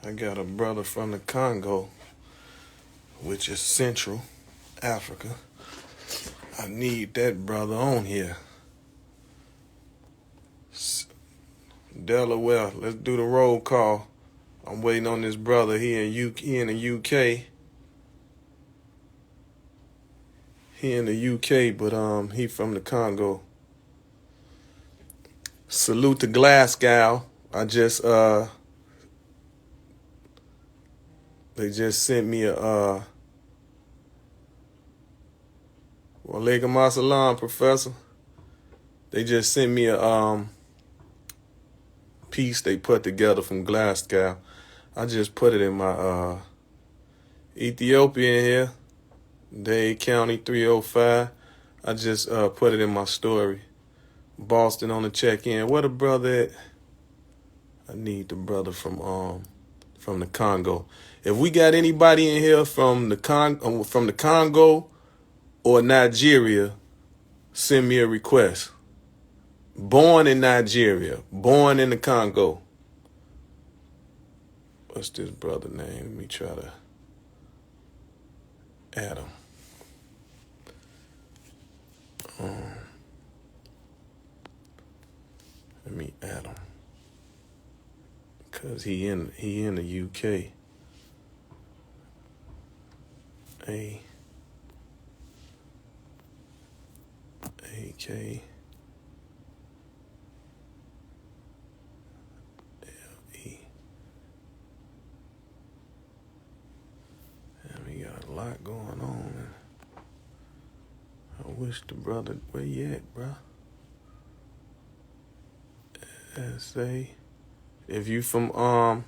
I got a brother from the Congo, which is Central Africa. I need that brother on here. Delaware, let's do the roll call. I'm waiting on this brother. He in the UK. He in the UK, but he from the Congo. Salute to Glasgow. They just sent me a Walaikum Assalam, Professor. They just sent me a piece they put together from Glasgow. I just put it in my Ethiopian here, Dade County 305. I just put it in my story. Boston on the check-in. Where the brother at? I need the brother from the Congo. If we got anybody in here from the Congo or Nigeria, send me a request. Born in Nigeria, born in the Congo. What's this brother name? Let me try to add him. Let me add him. Cause he in the UK. A-K L-E. And we got a lot going on. I wish the brother, where you at, bro? S.A. If you from,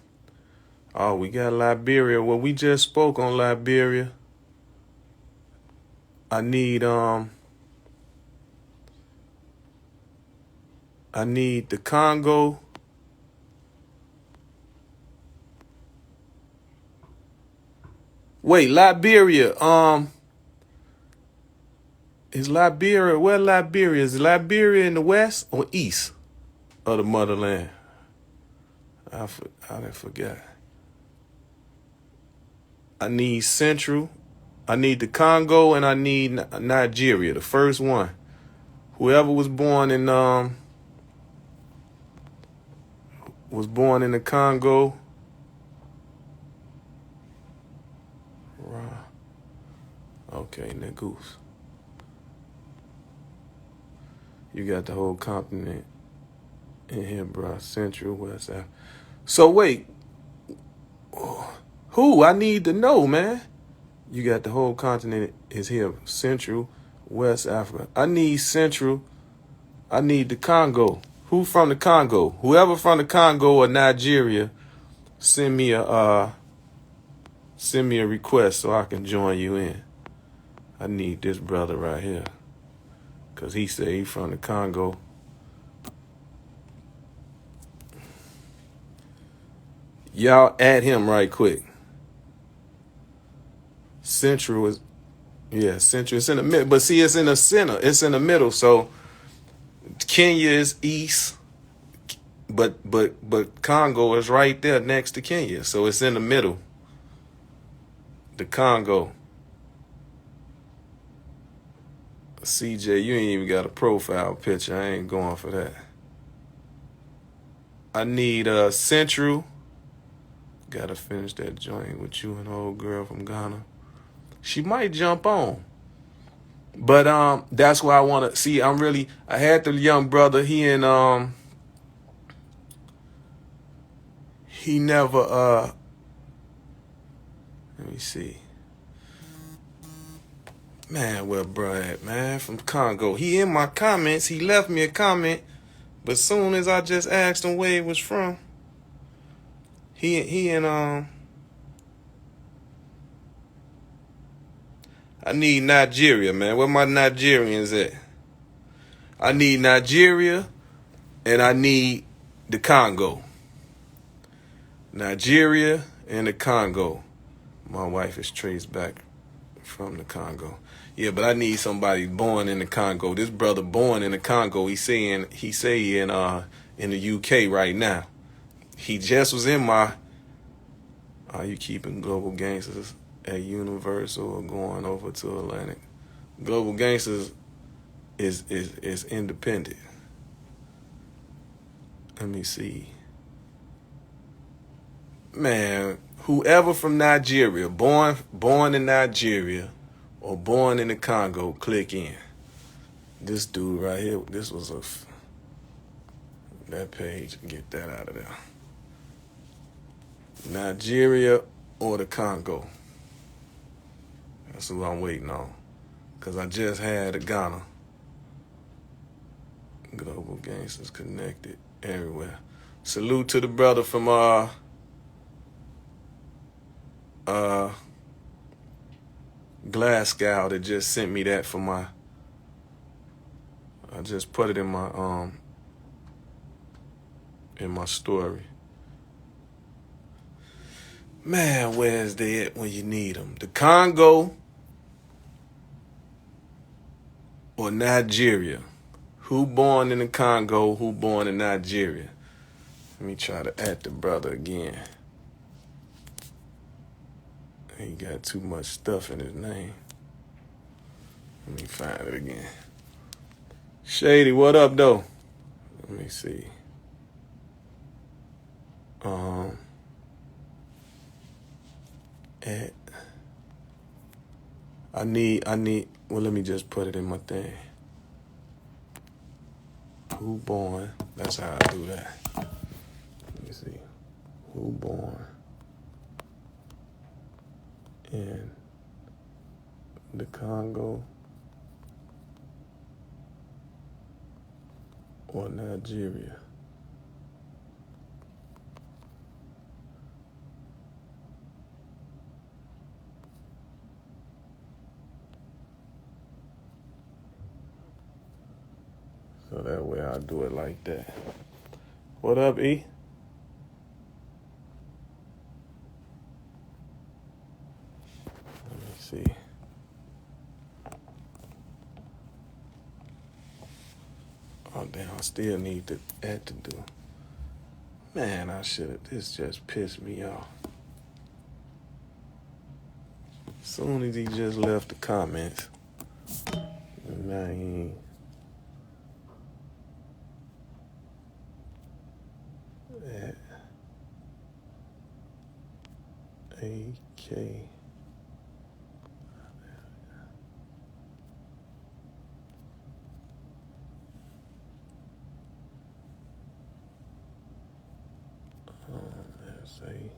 we got Liberia. Well, we just spoke on Liberia. I need the Congo. Wait, Liberia. Is Liberia, where Liberia? Is Liberia in the west or east of the motherland? I didn't forget. I need Central. I need the Congo, and I need Nigeria, the first one. Whoever was born in the Congo. Okay, Negus. You got the whole continent in here, bro. Central, West Africa. So wait, who? I need to know, man. You got the whole continent is here. Central, West Africa. I need Central. I need the Congo. Who from the Congo? Whoever from the Congo or Nigeria, send me a request so I can join you in. I need this brother right here. Cause he said he from the Congo. Y'all add him right quick. Central is, Central is in the middle. But see, it's in the center. It's in the middle. So Kenya is east, but Congo is right there next to Kenya. So it's in the middle. The Congo. CJ, you ain't even got a profile picture. I ain't going for that. I need Central. Gotta finish that joint with you and the old girl from Ghana. She might jump on. But that's why I want to see. I had the young brother. He never let me see. Man, where bro at, man? From Congo. He in my comments. He left me a comment. But soon as I just asked him where he was from, he in I need Nigeria, man. Where my Nigerians at? I need Nigeria and I need the Congo. Nigeria and the Congo. My wife is traced back from the Congo. Yeah, but I need somebody born in the Congo. This brother born in the Congo. He say in the UK right now. He just was in my Are you keeping Global Gangsters at Universal or going over to Atlantic? Global Gangsters is independent. Let me see. Man, whoever from Nigeria, born in Nigeria or born in the Congo, click in. This dude right here, this was that page, get that out of there. Nigeria or the Congo. That's who I'm waiting on. Because I just had a Ghana. Global Gangsters connected everywhere. Salute to the brother from Glasgow that just sent me that for my, I just put it in my story. Man, where's they at when you need them? The Congo or Nigeria? Who born in the Congo, who born in Nigeria? Let me try to add the brother again. He got too much stuff in his name. Let me find it again. Shady, what up, though? Let me see. I need, well, let me just put it in my thing. Who born? That's how I do that. Let me see. Who born in the Congo or Nigeria? So that way I'll do it like that. What up, E? Let me see. Oh, damn, I still need that to do. Man, I should have. This just pissed me off. Soon as he just left the comments, and now he ain't. At AK. Let's see.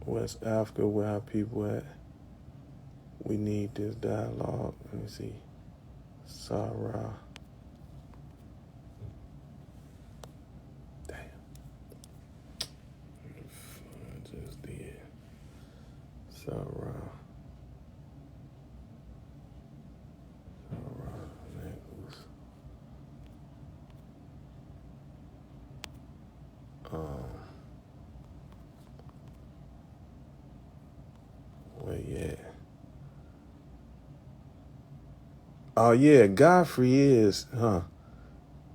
West Africa, where our people at? We need this dialogue. Let me see. Sarah. Damn. I just did. Sarah. Where you at? Oh yeah, Godfrey is, huh?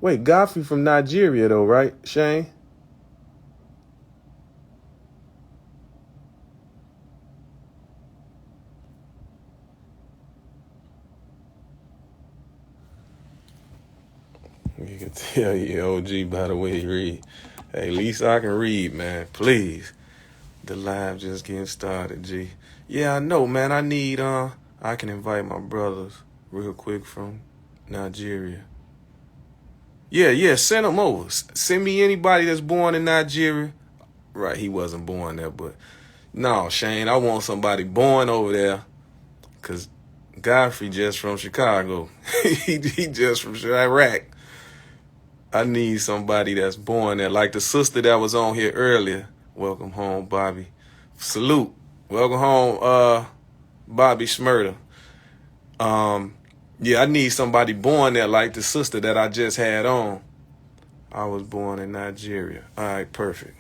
Wait, Godfrey from Nigeria though, right, Shane? You can tell you OG by the way you read. Hey, at least I can read, man. Please. The live just getting started, G. Yeah, I know, man. I need, I can invite my brothers real quick from Nigeria. Yeah, send them over. Send me anybody that's born in Nigeria. Right, he wasn't born there, but no, Shane, I want somebody born over there, because Godfrey just from Chicago. he just from Iraq. I need somebody that's born there, like the sister that was on here earlier. Welcome home, Bobby. Salute. Welcome home, Bobby Schmurda. Yeah, I need somebody born there like the sister that I just had on. I was born in Nigeria. All right, perfect.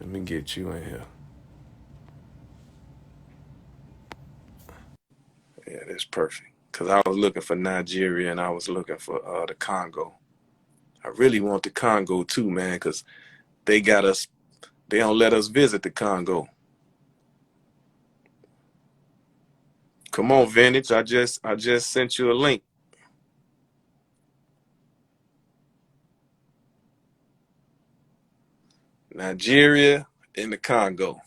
Let me get you in here. Yeah, that's perfect. Because I was looking for Nigeria and I was looking for the Congo. I really want the Congo too, man, because they got us. They don't let us visit the Congo. Come on, Vintage. I just sent you a link. Nigeria and the Congo.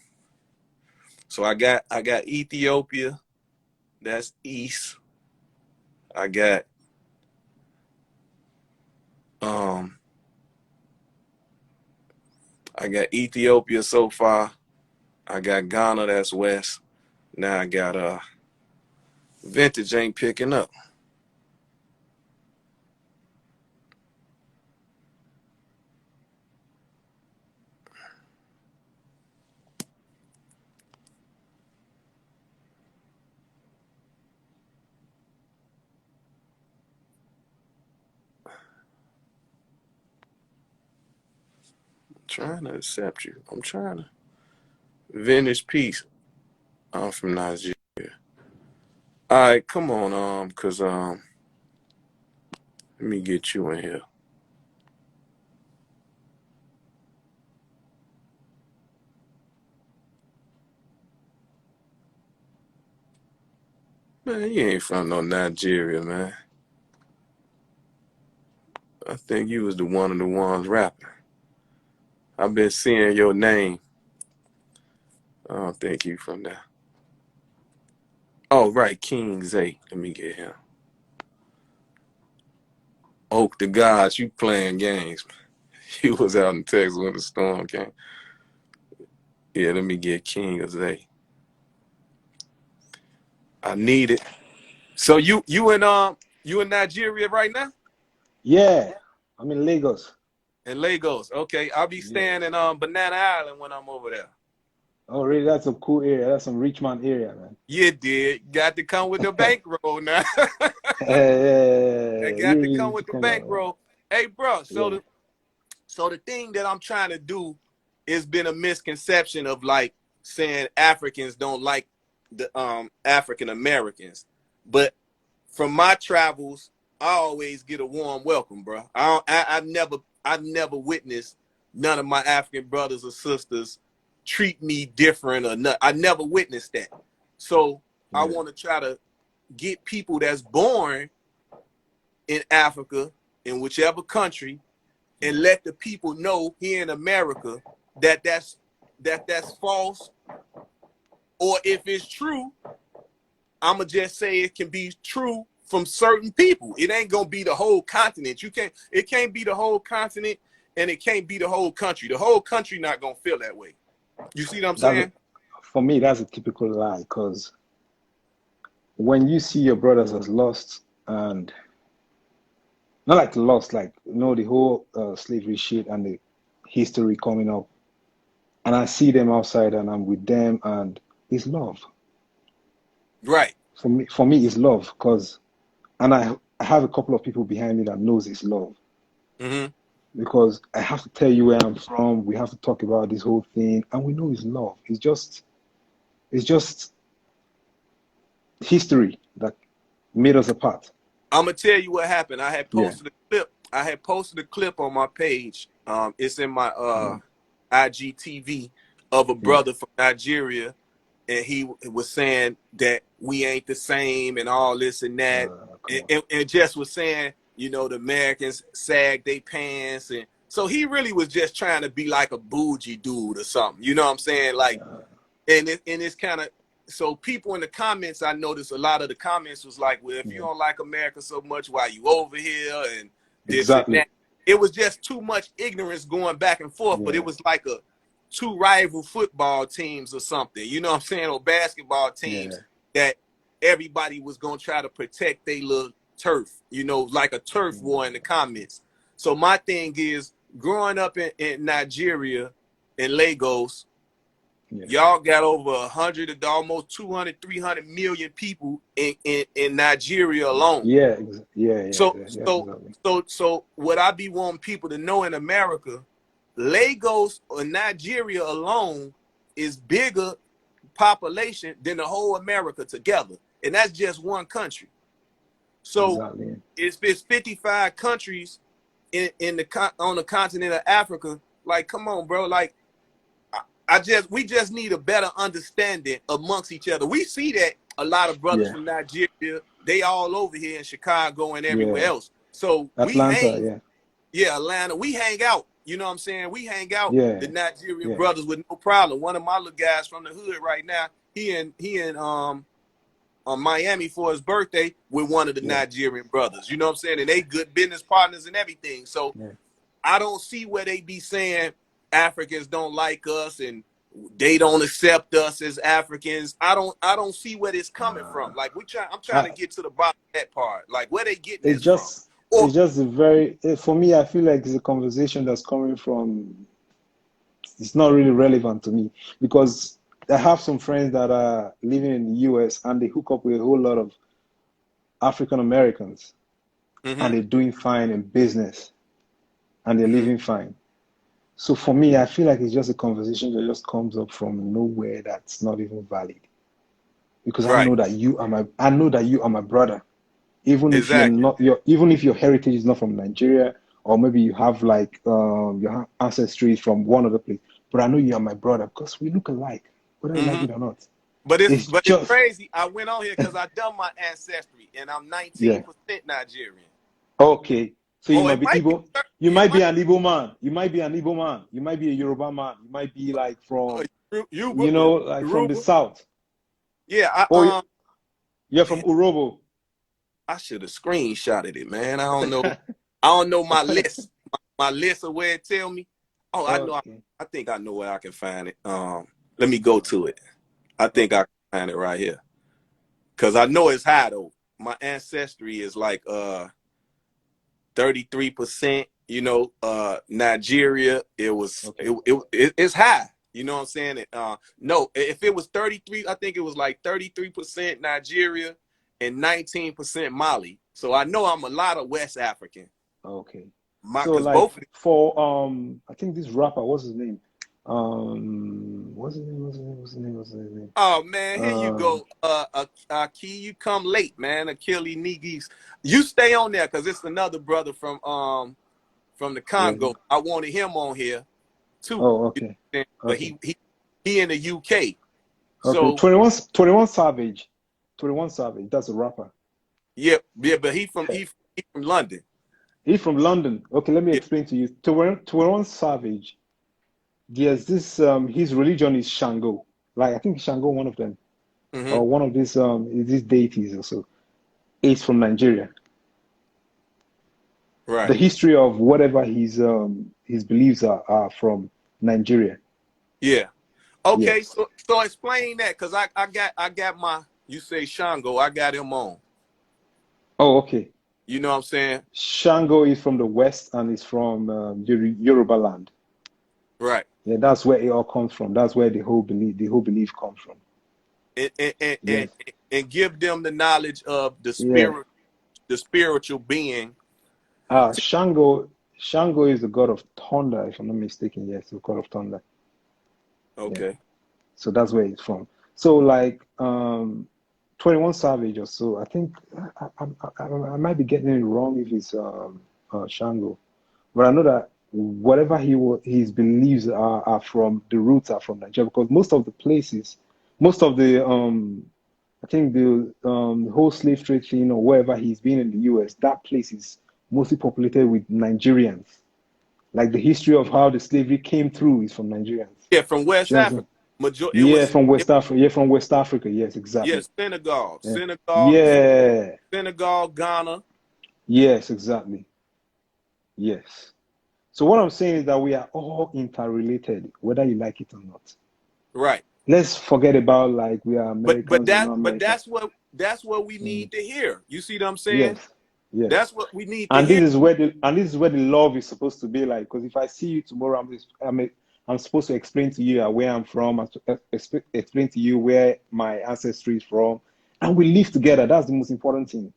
So I got Ethiopia. That's east. I got Ethiopia so far. I got Ghana, that's west. Now I got Vintage ain't picking up. I'm trying to accept you. I'm trying to. Vintage Peace. I'm from Nigeria. All right, come on, cause let me get you in here. Man, you ain't from no Nigeria, man. I think you was one of the ones rapping. I've been seeing your name. I don't think you from there. Oh, right, King Zay. Let me get him. Oak the Gods, you playing games. He was out in Texas when the storm came. Yeah, let me get King Zay. I need it. So you in Nigeria right now? Yeah, I'm in Lagos. In Lagos. Okay. I'll be staying in Banana Island when I'm over there. Oh, really? That's a cool area. That's some rich man area, man. You did. Got to come with the bankroll now. I You got to really come need to with the come out, man. bankroll. Hey, bro. Yeah. So the thing that I'm trying to do has been a misconception of like saying Africans don't like the African Americans, but from my travels, I always get a warm welcome, bro. I've never witnessed none of my African brothers or sisters treat me different or not. I never witnessed that. So I Yeah. want to try to get people that's born in Africa, in whichever country, and let the people know here in America that that's false, or if it's true, I'ma just say it can be true from certain people. It ain't gonna be the whole continent. It can't be the whole continent, and it can't be the whole country. The whole country not gonna feel that way. You see what I'm That's a, saying? for me, that's a typical lie because when you see your brothers as lost and not like lost, like the whole slavery shit and the history coming up, and I see them outside and I'm with them and it's love. Right. For me, it's love because, and I have a couple of people behind me that knows it's love Mm-hmm. because I have to tell you where I'm from. We have to talk about this whole thing, and we know it's love. It's just history that made us apart. I'm gonna tell you what happened. I had Yeah. posted a clip. On my page. It's in my Mm. IGTV of a Yeah. brother from Nigeria, and he was saying that we ain't the same and all this and that, Come on. and just was saying, the Americans sag they pants, and so he really was just trying to be like a bougie dude or something. You know what I'm saying? Like, and it's kind of, so people in the comments, I noticed a lot of the comments was like, well, if you Yeah. don't like America so much, why you over here and this and Exactly. that. It was just too much ignorance going back and forth, but Yeah. it was like two rival football teams or something, you know what I'm saying, or basketball Yeah. teams that everybody was going to try to protect their little turf, like a turf war in the comments. So my thing is, growing up in Nigeria, in Lagos, Yeah. y'all got over 100 to almost 200, 300 million people in Nigeria alone. Yeah. Yeah. Yeah. So, Yeah. so, Exactly. so what I be wanting people to know in America, Lagos or Nigeria alone is bigger population than the whole America together. And that's just one country. So Exactly. it's 55 countries on the continent of Africa. Like, come on, bro. Like, we just need a better understanding amongst each other. We see that a lot of brothers Yeah. from Nigeria, they all over here in Chicago and everywhere Yeah. else. So we Atlanta. hang, Yeah. yeah, Atlanta. We hang out. You know what I'm saying? We hang out the Yeah. Nigerian Yeah. brothers with no problem. One of my little guys from the hood right now, he in Miami for his birthday with one of the Yeah. Nigerian brothers. You know what I'm saying? And they good business partners and everything. So Yeah. I don't see where they be saying Africans don't like us and they don't accept us as Africans. I don't see where this coming from. Like I'm trying to I, get to the bottom of that part. Like where they getting it's this from? just Or it's just a very for me. I feel like it's a conversation that's coming from. It's not really relevant to me because I have some friends that are living in the US and they hook up with a whole lot of African Americans and mm-hmm, they're doing fine in business and they're mm-hmm, living fine. So for me, I feel like it's just a conversation that just comes up from nowhere that's not even valid. Because right, I know that you are my brother. Even if you're exactly. not even if your heritage is not from Nigeria, or maybe you have like your ancestry from one other place. But I know you are my brother because we look alike, whether you like Mm-hmm. it or not. But it's It's but it's just crazy. I went on here because I done my ancestry and I'm yeah. 19% Nigerian. Okay. So you Oh, might it be might be Igbo. You it might be might an Igbo man. You might be an Igbo man. You might be a Yoruba man. You might be like from, like from the Yoruba. south. Yeah, Or you're man, from Urobo. I should have screenshotted it, man. I don't know. I don't know my list. My list of where it tell me. Oh, I know. Okay. I think I know where I can find it. Let me go to it. I think I Okay. can find it right here. Cause I know it's high though. My ancestry is like 33%. You know, Nigeria. Okay. It's high. You know what I'm saying? No, if it was 33, I think it was like 33% Nigeria and 19% Mali. So I know I'm a lot of West African. Okay. So Cause like both of them. for I think this rapper, what's his name? What's his name? Oh man, here you Um go. Key, you come late, man. Achille Nigis. You stay on there because it's another brother from the yeah. Congo. I wanted him on here too. Oh, You okay. know, but Okay. he in the UK. Okay. So 21 Savage. 21 Savage, that's a rapper. yeah, but he from London. He's from London. Okay, let me Yeah. explain to you. 21 Savage, there's this his religion is Shango. Like I think Shango, one of them, Mm-hmm. or one of these deities or so. Is from Nigeria. The Right. history of whatever his beliefs are from Nigeria. Yeah. Okay. Yes. So explain that because I got my you say Shango. I got him on. Oh, okay. You know what I'm saying? Shango is from the west and is from Yoruba land. Right. Yeah, that's where it all comes from. That's where the whole belief comes from. And and, and, Yes. and give them the knowledge of Yeah. the spiritual being. Shango is the god of thunder, if I'm not mistaken. Yes, the god of thunder. Yeah. Okay. So that's where it's from. So like 21 Savage or so. I think I might be getting it wrong if it's Shango, but I know that whatever his beliefs are from the roots are from Nigeria because most of the places, most of the I think the whole slave trade thing or wherever he's been in the US, that place is mostly populated with Nigerians. Like the history of how the slavery came through is from Nigerians. Yeah, from Do West you understand? Africa. It Yeah, was from West Africa. Yeah, from West Africa. Yes, yeah, exactly. Senegal, Yeah. Senegal, Yeah. Senegal, Ghana. Yes, exactly. Yes. So what I'm saying is that we are all interrelated, whether you like it or not. Right. Let's forget about like we are But Americans, we're not American. that's what we Mm. need to hear. You see what I'm saying? Yes. Yes. That's what we need to hear. And this is where the love is supposed to be like. Because if I see you tomorrow, I'm supposed to explain to you where I'm from, explain to you where my ancestry is from, and we live together. That's the most important thing.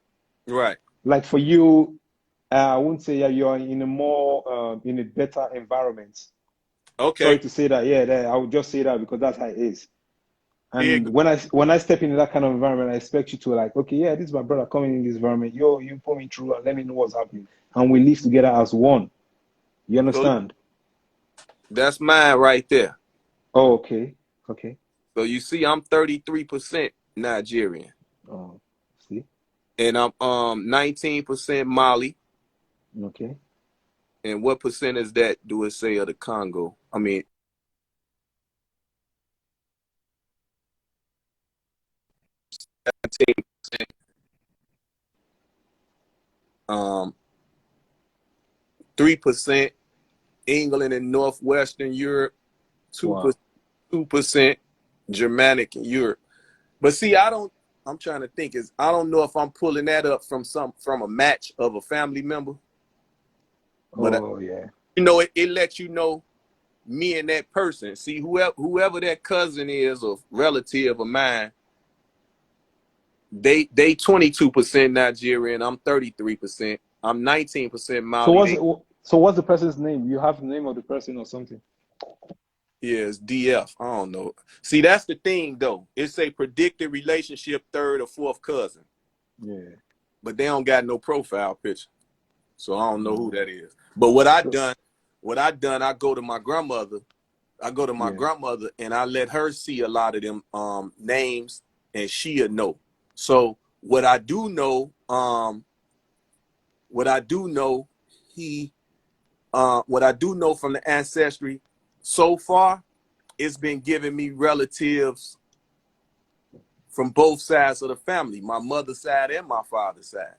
Right. Like for you, I wouldn't say you're in a in a better environment. Sorry Okay. to say that. Yeah, I would just say that because that's how it is. And when I step into that kind of environment, I expect you to like, okay, yeah, this is my brother coming in this environment. Yo, you put me through and let me know what's happening. And we live together as one. You So understand? that's mine right there. Oh, okay. Okay. So you see, I'm 33% Nigerian. Oh, see? And I'm 19% Mali. Okay. And what percent is that, do it say, of the Congo? I mean, 17%, 3% England and Northwestern Europe, 2%, Wow. 2% Germanic and Europe. But see, I'm trying to think, I don't know if I'm pulling that up from a match of a family member, but Oh, yeah. it lets you know me and that person. See, whoever that cousin is or relative of mine, they 22% Nigerian. I'm 33%. I'm 19% So Mali. what's the person's name? You have the name of the person or something? It's DF. I don't know. See, that's the thing though. It's a predicted relationship, third or fourth cousin. Yeah. But they don't got no profile picture. So I don't know who No. that is. But what I So, done, I go to my grandmother. I go to my yeah. grandmother and I let her see a lot of them names and she'll know. So what I do know, what I do know from the ancestry so far, it's been giving me relatives from both sides of the family, my mother's side and my father's side.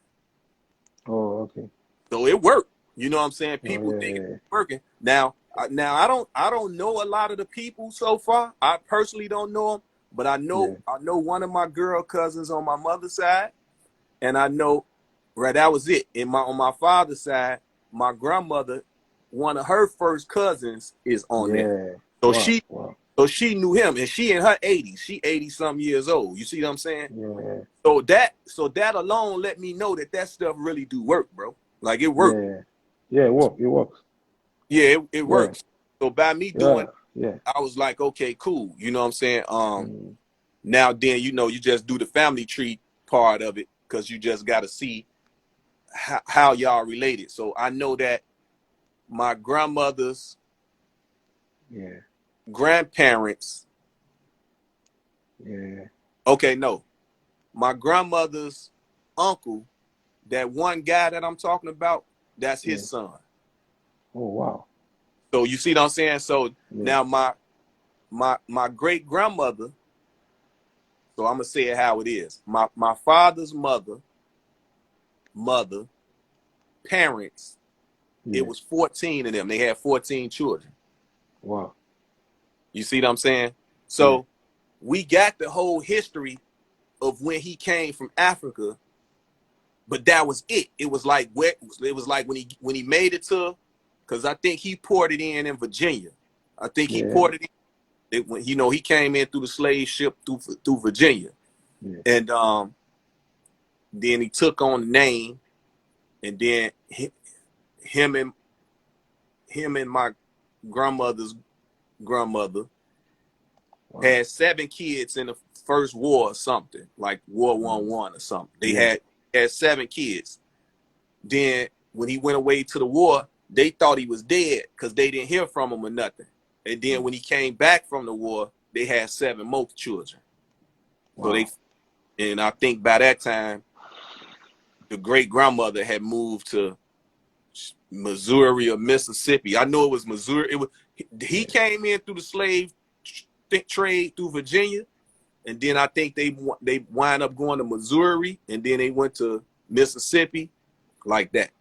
Oh, okay. So it worked. You know what I'm saying? Oh, People yeah, think yeah, it's yeah. working. Now I don't know a lot of the people so far. I personally don't know them, but I know one of my girl cousins on my mother's side, and I know that was it. On my father's side, my grandmother, one of her first cousins is on there. Yeah. So Wow. Wow. she knew him, and she in her 80s. She 80 some years old. You see what I'm saying? Yeah. So that alone let me know that stuff really do work, bro. Like it worked. Yeah. Yeah, it works. It works. Yeah, it Yeah. works. So by me doing, Yeah. Yeah. I was like, okay, cool. You know what I'm saying? Mm. Now then, you just do the family tree part of it because you just got to see how y'all related. So I know that my grandmother's Yeah. grandparents. Yeah. Okay, no, my grandmother's uncle, that one guy that I'm talking about, that's Yeah. his son. Oh, wow. So you see what I'm saying? So Yeah. now my great grandmother. So I'm gonna say it how it is. My father's mother, parents. It Yeah. was 14 of them. They had 14 children. Wow. You see what I'm saying? Yeah. So we got the whole history of when he came from Africa, but that was it. It was like when he made it to, because I think he poured it in Virginia. I think he Yeah. poured it in. When he came in through the slave ship through Virginia, Yeah. and then he took on the name, and then him and my grandmother's grandmother Wow. had 7 kids in the first war or something, like War Mm. 1 or something. They Yeah. had 7 kids. Then when he went away to the war, they thought he was dead because they didn't hear from him or nothing. And then Mm. when he came back from the war, they had 7 more children. So Wow. and I think by that time, the great grandmother had moved to Missouri or Mississippi. I know it was Missouri. He Yeah. came in through the slave trade through Virginia, and then I think they wind up going to Missouri, and then they went to Mississippi, like that.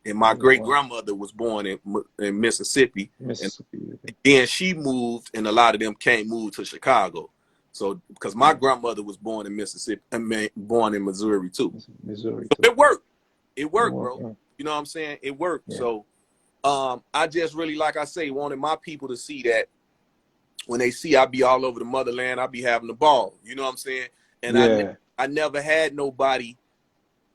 And my Oh, great wow. grandmother was born in Mississippi, and Mississippi. Okay. then she moved, and a lot of them moved to Chicago. So because my Yeah. grandmother was born in Mississippi, born in Missouri too. Missouri So too. it worked. It It worked, works. bro. Yeah. You know what I'm saying? It worked. Yeah. So I just really, like I say, wanted my people to see that when they see I be all over the motherland, I be having the ball. You know what I'm saying? And Yeah. I never had nobody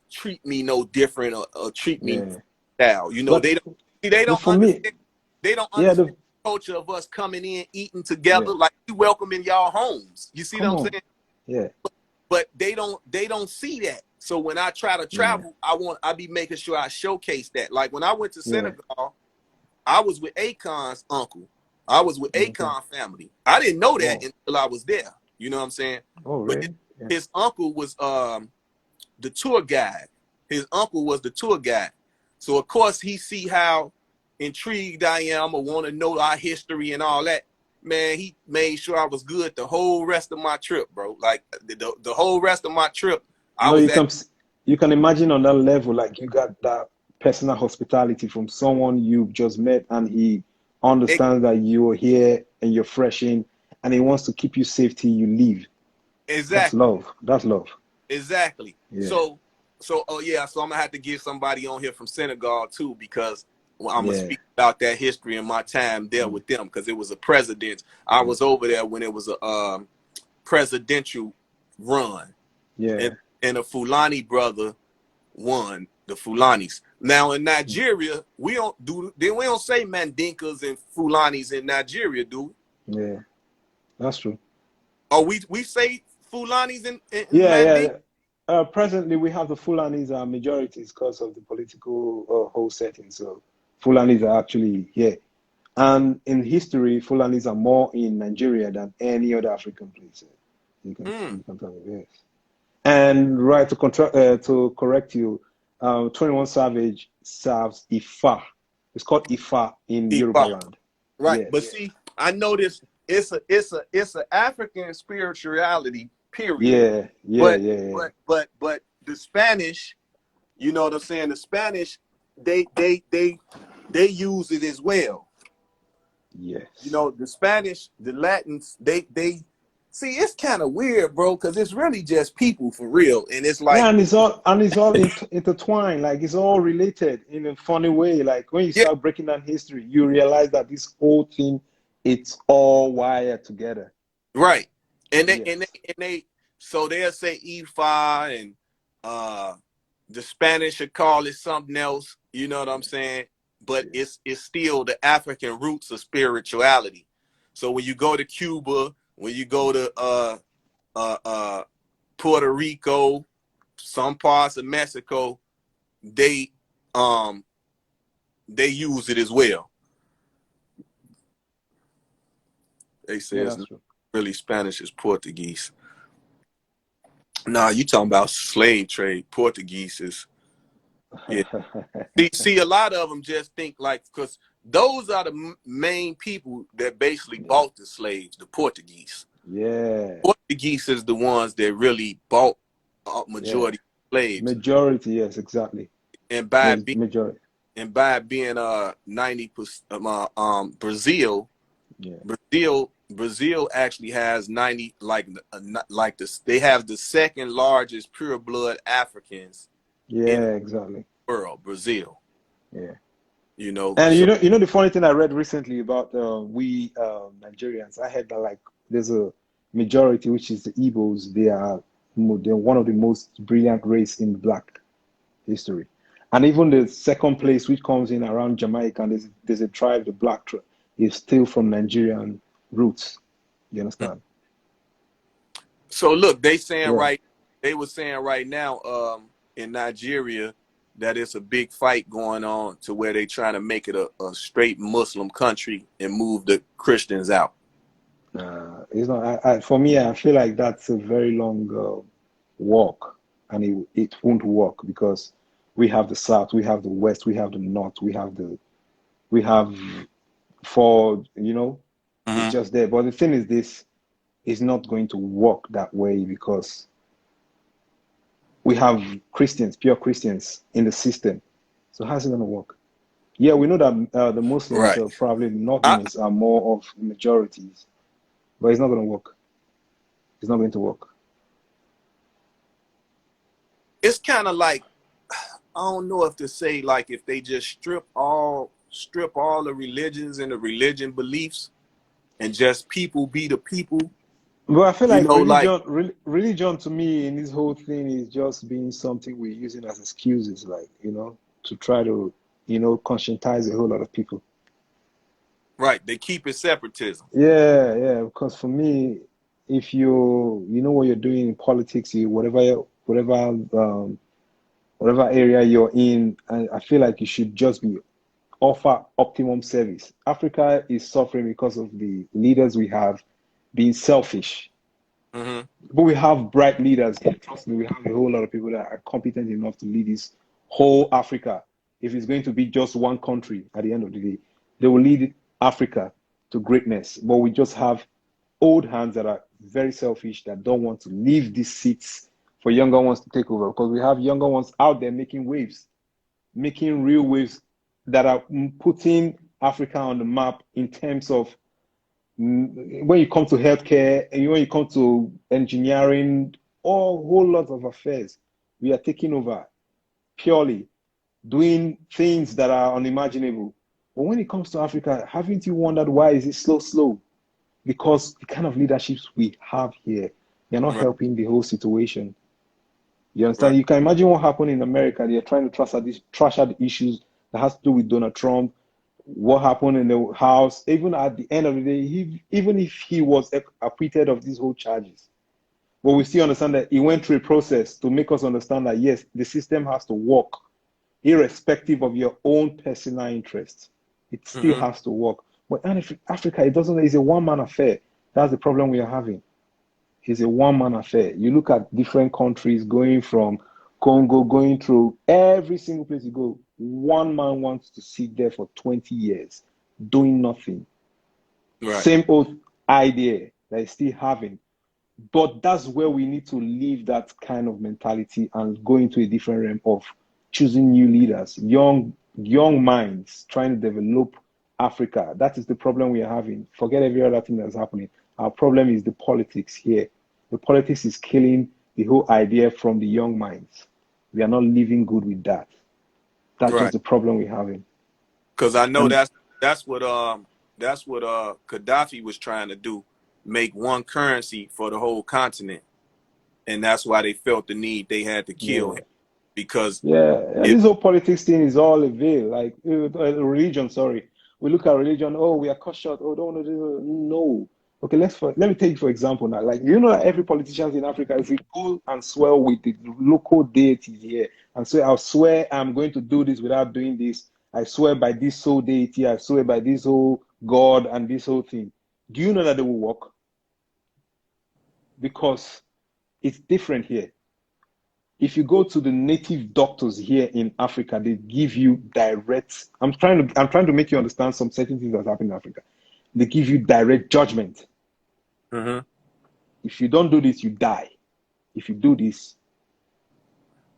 treat me no different or treat me Yeah. style. You know, But they don't for me, understand. They don't yeah, understand culture of us coming in, eating together, Yeah. like we welcome in y'all homes. You see what Come I'm on. saying? Yeah. But they don't see that. So when I try to Yeah. travel, I be making sure I showcase that. Like when I went to Yeah. Senegal, I was with Akon's uncle. I was with Okay. Akon family. I didn't know that Oh. until I was there. You know what I'm saying? Oh, But really? Yeah. his uncle was the tour guide. His uncle was the tour guide. So of course he see how intrigued I am or want to know our history and all that. Man, he made sure I was good the whole rest of my trip, bro. Like the whole rest of my trip, I No, was at. you can imagine on that level, like you got that personal hospitality from someone you've just met, and he understands that you're here and you're fresh in, and he wants to keep you safe till you leave. That's Exactly. love. That's love. Exactly. Yeah. So oh yeah, so I'm gonna have to get somebody on here from Senegal too, because I'm gonna Yeah. speak about that history and my time there Mm. with them, because it was a president. I Mm. was over there when it was a presidential run, Yeah. and a Fulani brother won the Fulanis. Now in Mm. Nigeria, we don't say Mandinkas and Fulanis in Nigeria, do we? Yeah. That's true. Or we say Fulanis and Yeah. Mandinkas? Yeah. Presently, we have the Fulanis are majorities because of the political whole setting. So Fulanis are actually here. And in history, Fulanis are more in Nigeria than any other African place. You can tell me, yes. And right to correct you, 21 Savage serves Ifa. It's called Ifa in Yoruba Ifa. land. Right. But Yes. see, I noticed it's a African spirituality, period. Yeah. Yeah. But Yeah. Yeah. but the Spanish, you know what I'm saying? The Spanish, they use it as well. You Yes. know, the Spanish, the Latins, they see, it's kind of weird, bro, because it's really just people for real. And it's Yeah, like, and it's all intertwined. Like it's all related in a funny way. Like when you yeah, start breaking down history, you realize that this whole thing, it's all wired together. right. And Yes. they so they'll say Ifa, and uh the Spanish would call it something else, you know what I'm Yeah. saying? But Yeah. it's still the African roots of spirituality. So when you go to Cuba, when you go to uh uh Puerto Rico, some parts of Mexico, they um they use it as well. They say Yeah, it's that's not true. really Spanish, it's Portuguese. Nah, you talking about slave trade. Portuguese is, yeah. See, a lot of them just think like, because those are the main people that basically Yeah. bought the slaves, the Portuguese. Yeah. Portuguese is the ones that really bought Yeah. majority of slaves, Majority, yes, exactly. and by being Majority. 90% Brazil, Yeah. Brazil actually has 90, like this, they have the second largest pure blood Africans in the Yeah, exactly. world, Brazil. Yeah. You know, And so you know the funny thing I read recently about we Nigerians, I heard that like there's a majority which is the Igbos. They're one of the most brilliant race in Black history, and even the second place which comes in around Jamaica, and there's a tribe, the Black tribe, is still from Nigerian roots. You understand? so look, Yeah. they were saying right now in Nigeria that it's a big fight going on to where they trying to make it a straight Muslim country and move the Christians out. It's not. For me, I feel like that's a very long walk, and it won't work because we have the south, we have the west, we have the north, we have four. It's Mm-hmm. just there. But the thing is, this is not going to work that way because we have Christians, pure Christians in the system. So how's it going to work? Yeah, we know that the Muslims, Right. probably I, Northerners, are more of the majorities, but it's not going to work. It's not going to work. it's kind of like, I don't know if to say, like, if they just strip all the religions and the religion beliefs and just people be the people, But I feel you like know, like, religion to me in this whole thing is just being something we're using as excuses, like, to try to, conscientize a whole lot of people. Right. They keep it separatism. Yeah, yeah. Because for me, if you know what you're doing in politics, whatever area you're in, I feel like you should just be offer optimum service. Africa is suffering because of the leaders we have being selfish. Mm-hmm. But we have bright leaders here. Trust me, we have a whole lot of people that are competent enough to lead this whole Africa. If it's going to be just one country at the end of the day, they will lead Africa to greatness. But we just have old hands that are very selfish, that don't want to leave these seats for younger ones to take over. Because we have younger ones out there making waves, making real waves that are putting Africa on the map in terms of when you come to healthcare and when you come to engineering, all whole lot of affairs, we are taking over purely doing things that are unimaginable. But when it comes to Africa, haven't you wondered why is it slow? Because the kind of leaderships we have here, they're not Right. helping the whole situation. You Right. understand? You can imagine what happened in America. They're trying to trash out the issues that has to do with Donald Trump, what happened in the House. Even at the end of the day, even if he was acquitted of these whole charges, but we still understand that he went through a process to make us understand that yes, the system has to work, irrespective of your own personal interests. It still Mm-hmm. has to work. But in Africa, it doesn't. It's a one-man affair. That's the problem we are having. It's a one-man affair. You look at different countries going from Congo, going through every single place you go, one man wants to sit there for 20 years doing nothing. Right. Same old idea that is still having. But that's where we need to leave that kind of mentality and go into a different realm of choosing new leaders, young minds trying to develop Africa. That is the problem we are having. Forget every other thing that's happening. Our problem is the politics here. The politics is killing the whole idea from the young minds. We are not living good with that. That's just Right. the problem we're having. Because I know And that's what Gaddafi was trying to do, make one currency for the whole continent. And that's why they felt the need they had to kill yeah, him. Because yeah, if this whole politics thing is all a veil. Like religion, sorry. We look at religion. Oh, we are cut short. Oh, don't no. Okay, let me take for example now. Like you know that every politician in Africa, if we go and swear with the local deities here and say, I'll swear I'm going to do this without doing this. I swear by this soul deity. I swear by this whole God and this whole thing. Do you know that they will work? Because it's different here. If you go to the native doctors here in Africa, they give you direct. I'm trying to make you understand some certain things that happen in Africa. They give you direct judgment. mm-hmm. If you don't do this, you die. If you do this,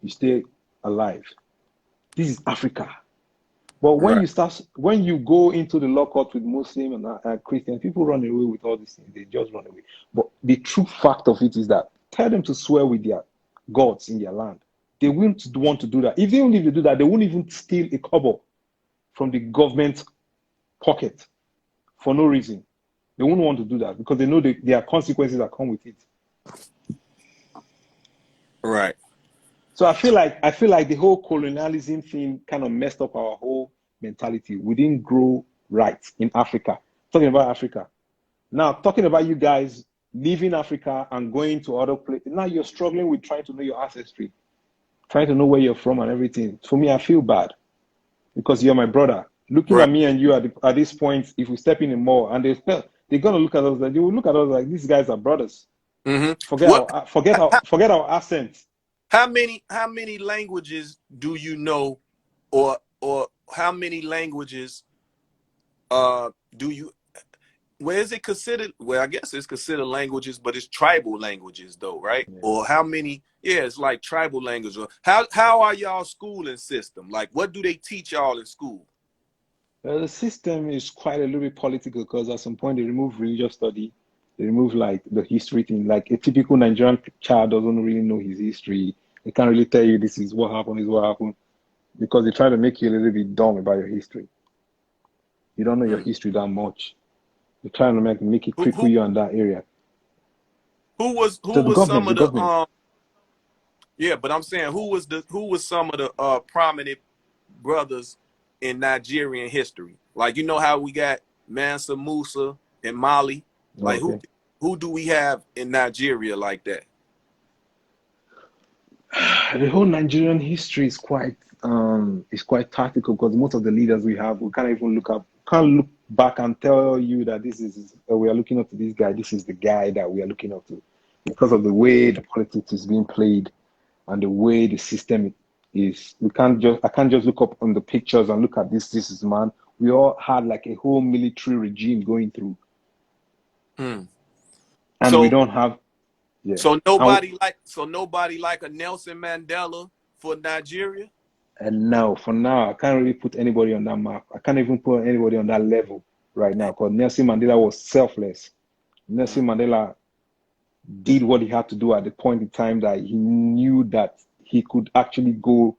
you stay alive. This is Africa. But Right. when you go into the law court with Muslim and Christian, people run away with all these things. They just run away. But the true fact of it is that tell them to swear with their gods in their land. They wouldn't want to do that. Even if they do that, they won't even steal a kobo from the government pocket for no reason. They wouldn't want to do that because they know there are consequences that come with it. Right. So I feel like the whole colonialism thing kind of messed up our whole mentality. We didn't grow right in Africa. Talking about Africa. Now, talking about you guys leaving Africa and going to other places. Now you're struggling with trying to know your ancestry, trying to know where you're from and everything. For me, I feel bad because you're my brother. Looking Right. at me and you at this point, if we step in a mall and they're gonna look at us like they will look at us like these guys are brothers. Mm-hmm. Forget What our forget our accents. how many languages do you know, or how many languages do you, where is it considered? Well, I guess it's considered languages, but it's tribal languages though, right? Yeah. Or how many? Yeah, it's like tribal language. Or how are y'all schooling system? Like, what do they teach y'all in school? The system is quite a little bit political because at some point they remove religious study, they remove like the history thing. Like a typical Nigerian child doesn't really know his history. They can't really tell you this is what happened, because they try to make you a little bit dumb about your history. You don't know your Hmm. history that much. They're trying to make it Who cripple who you on that area. who So the was government, some the of the government. yeah, but I'm saying who was some of the prominent brothers in Nigerian history? Like, you know how we got Mansa Musa, and Mali? Like Okay. who do we have in Nigeria like that? The whole Nigerian history is quite tactical because most of the leaders we have, we can't look back and tell you that this is we are looking up to this guy. This is the guy that we are looking up to, because of the way the politics is being played and the way the system is. I can't just look up on the pictures and look at this is man. We all had like a whole military regime going through, Hmm. and we So don't have. Yeah. so And nobody like a Nelson Mandela for Nigeria. now, for now, I can't really put anybody on that map. I can't even put anybody on that level right now because Nelson Mandela was selfless. Nelson Mandela did what he had to do at the point in time that he knew that he could actually go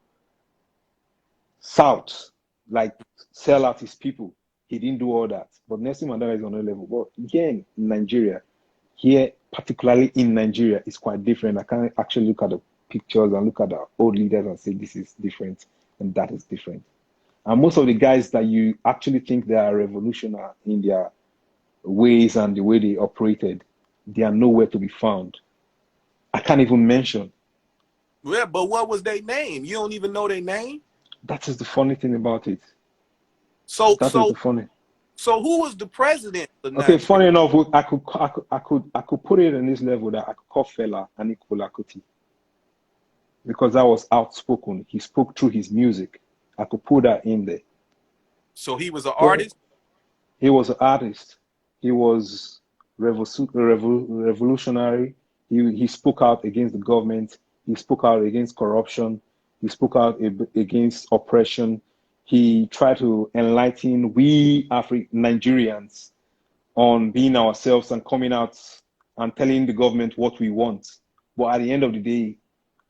south, like sell out his people. He didn't do all that. But Nelson Mandela is on a level. But again, in Nigeria, here, particularly in Nigeria, it's quite different. I can't actually look at the pictures and look at the old leaders and say this is different and that is different. And most of the guys that you actually think they are revolutionary in their ways and the way they operated, they are nowhere to be found. I can't even mention. Yeah, but what was their name? You don't even know their name. That is the funny thing about it. So That is the funny. so who was the president of Okay, Nigeria? funny enough, I could put it in this level that I could call Fela Aníkúlápó Kuti because that was outspoken. He spoke through his music. I could put that in there. So he was an But artist. he was an artist. He was revolutionary. He spoke out against the government. He spoke out against corruption. He spoke out against oppression. He tried to enlighten we Nigerians on being ourselves and coming out and telling the government what we want. But at the end of the day,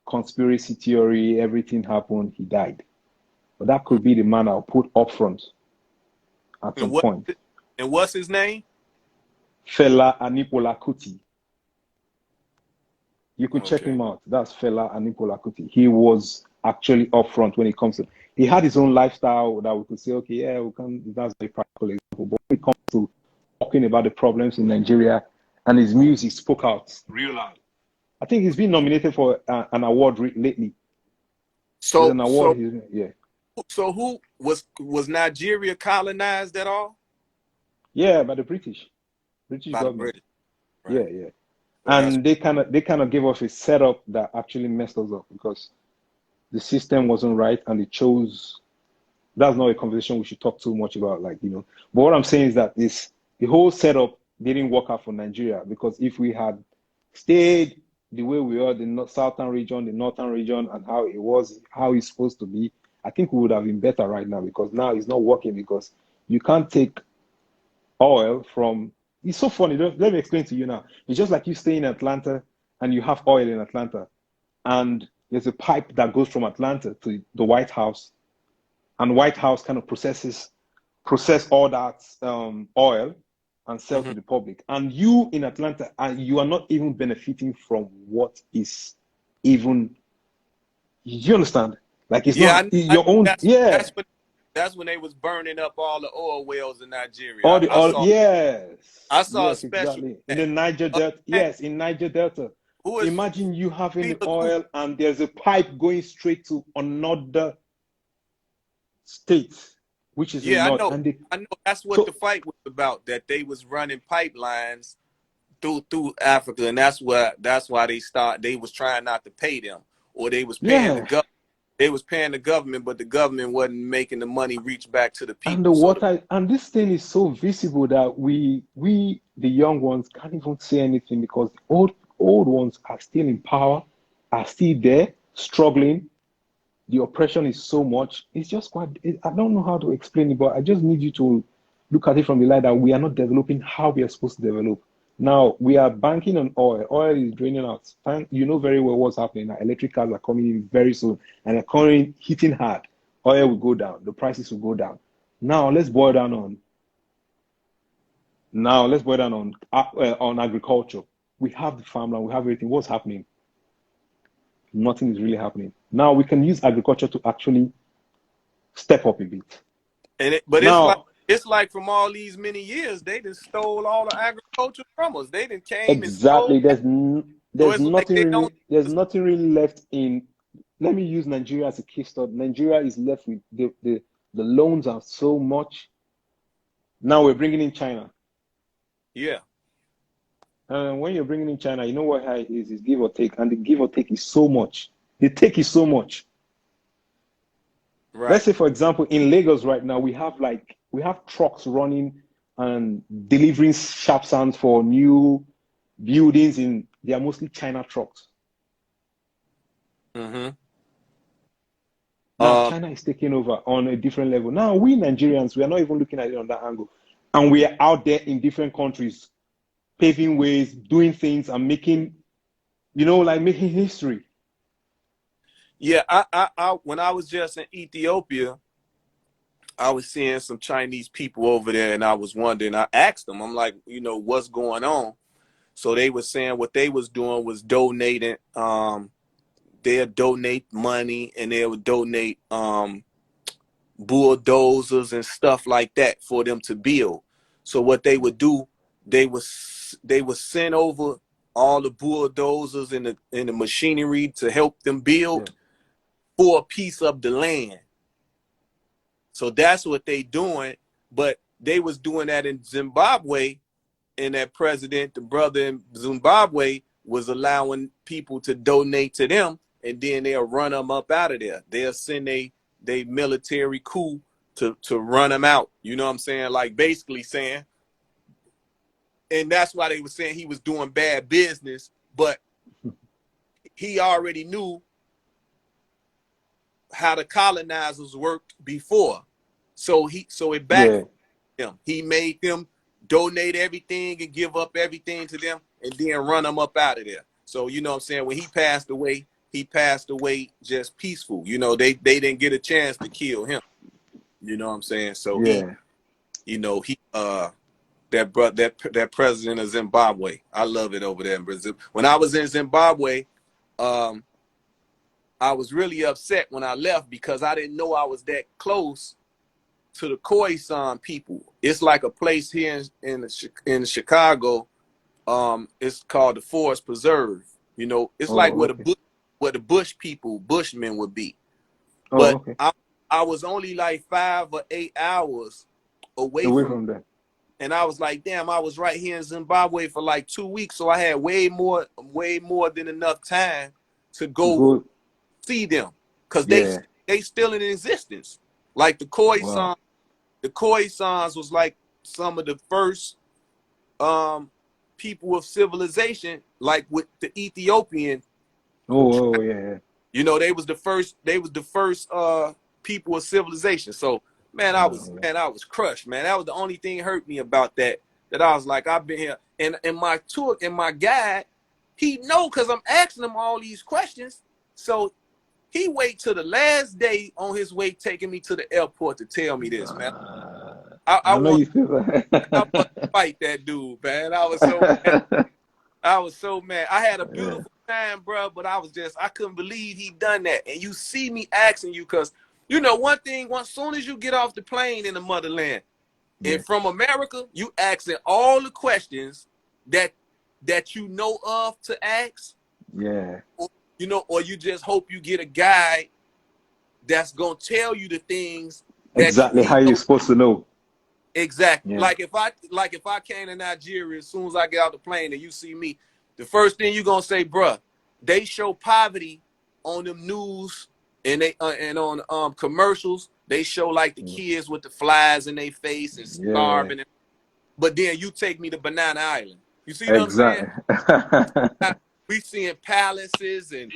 conspiracy theory, everything happened. He died. But that could be the man I'll put up front at some point. And what's his name? Fela Aníkúlápó Kuti. You could check Okay. him out. That's Fela Aníkúlápó Kuti. He was actually upfront when it comes to. He had his own lifestyle that we could say, okay, yeah, we can. That's a practical example. But when it comes to talking about the problems in Nigeria, and his music spoke out real loud. I think he's been nominated for an award lately. So There's an award. So who was Nigeria colonized at all? Yeah, by the British By the government. British. Right. Yeah. And they kind of gave us a setup that actually messed us up because the system wasn't right and they chose. That's not a conversation we should talk too much about, But what I'm saying is that the whole setup didn't work out for Nigeria because if we had stayed the way we are, the southern region, the northern region, and how it's supposed to be, I think we would have been better right now because now it's not working because you can't take oil from. It's so funny. Let me explain to you now. It's just like you stay in Atlanta and you have oil in Atlanta, and there's a pipe that goes from Atlanta to the White House, and White House kind of process all that oil and sell to the public. And you in Atlanta, you are not even benefiting from what is even. You understand? Like it's not your own. That's when they was burning up all the oil wells in Nigeria. All the oil, I saw a yes, special exactly. In the Niger Delta, yes, in Niger Delta. Imagine you having the oil and there's a pipe going straight to another state, which is I know. And I know that's what the fight was about. That they was running pipelines through Africa, and that's why they was trying not to pay them, or they was paying the government. They was paying the government, but the government wasn't making the money reach back to the people. And the water, and this thing is so visible that we the young ones can't even say anything because the old ones are still in power, are still there, struggling. The oppression is so much. It's just I don't know how to explain it, but I just need you to look at it from the light that we are not developing how we are supposed to develop. Now, we are banking on oil. Oil is draining out. And you know very well what's happening. Now, electric cars are coming in very soon and they're coming, hitting hard. Oil will go down. The prices will go down. Now, let's boil down on agriculture. We have the farmland. We have everything. What's happening? Nothing is really happening. Now, we can use agriculture to actually step up a bit. But it's like from all these many years, they just stole all the agriculture from us. They didn't came and stole. Exactly. So There's it's like nothing they really don't. there's nothing really left in. Let me use Nigeria as a case study. Nigeria is left with the loans are so much. Now we're bringing in China. Yeah. And when you're bringing in China, you know what how it is give or take, and the give or take is so much. The take is so much. Right. Let's say, for example, in Lagos right now, we have trucks running and delivering sharp sands for new buildings they are mostly China trucks. Mm-hmm. Now China is taking over on a different level. Now we Nigerians, we are not even looking at it on that angle. And we are out there in different countries, paving ways, doing things and making history. Yeah, I when I was just in Ethiopia, I was seeing some Chinese people over there, and I was wondering. I asked them, I'm like, what's going on? So they were saying what they was doing was donating. They'll donate money, and they would donate bulldozers and stuff like that for them to build. So what they would do, they would send over all the bulldozers and the machinery to help them build. Yeah. For a piece of the land. So that's what they doing. But they was doing that in Zimbabwe, and that president, the brother in Zimbabwe, was allowing people to donate to them, and then they'll run them up out of there. They'll send they military coup to run them out. You know what I'm saying? Like basically saying, and that's why they were saying he was doing bad business, but he already knew how the colonizers worked before. So it backed him. He made them donate everything and give up everything to them and then run them up out of there. So, you know what I'm saying? When he passed away just peaceful. They didn't get a chance to kill him. You know what I'm saying? So that president of Zimbabwe, I love it over there in Brazil. When I was in Zimbabwe, I was really upset when I left because I didn't know I was that close to the Khoisan people. It's like a place here in Chicago. It's called the Forest Preserve. It's like where the Bushmen would be. But I was only like 5 or 8 hours away from them. And I was like, damn, I was right here in Zimbabwe for like 2 weeks. So I had way more than enough time to go see them, because they still in existence. Like the Khoisan, the Khoisans was like some of the first people of civilization, like with the Ethiopian. They was the first people of civilization. So man, I was crushed, man. That was the only thing hurt me about that I was like, I've been here. And my tour and my guide, he know, because I'm asking him all these questions. So he wait till the last day on his way taking me to the airport to tell me this, man. I know you feel that. I want to fight that dude, man. I was so mad. I was so mad. I had a beautiful time, bro, but I couldn't believe he done that. And you see me asking you, because one thing, as soon as you get off the plane in the motherland, and from America, you asking all the questions that you know of to ask. Yeah. Or you just hope you get a guy that's gonna tell you the things that exactly how you're supposed to know. Exactly. Yeah. Like if I came to Nigeria, as soon as I get out the plane and you see me, the first thing you're gonna say, bruh, they show poverty on them news and they and on commercials. They show like the kids with the flies in their face and starving. But then you take me to Banana Island. You see what I'm saying? We seeing palaces and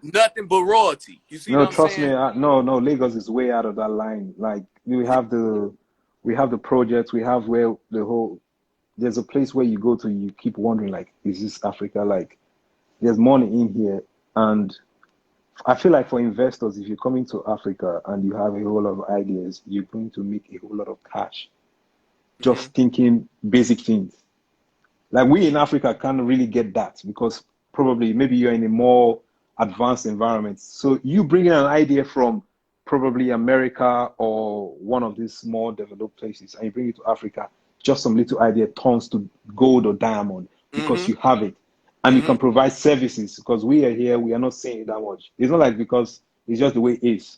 nothing but royalty. You see what I'm saying? Trust me. No, Lagos is way out of that line. Like we have the projects. We have where there's a place where you go to. You keep wondering, like, is this Africa? Like, there's money in here, and I feel like for investors, if you're coming to Africa and you have a whole lot of ideas, you're going to make a whole lot of cash. Just thinking basic things. Like we in Africa can't really get that because maybe you're in a more advanced environment. So you bring in an idea from probably America or one of these more developed places, and you bring it to Africa, just some little idea turns to gold or diamond because Mm-hmm. you have it. And you Mm-hmm. can provide services because we are here, we are not saying it that much. It's not like because it's just the way it is.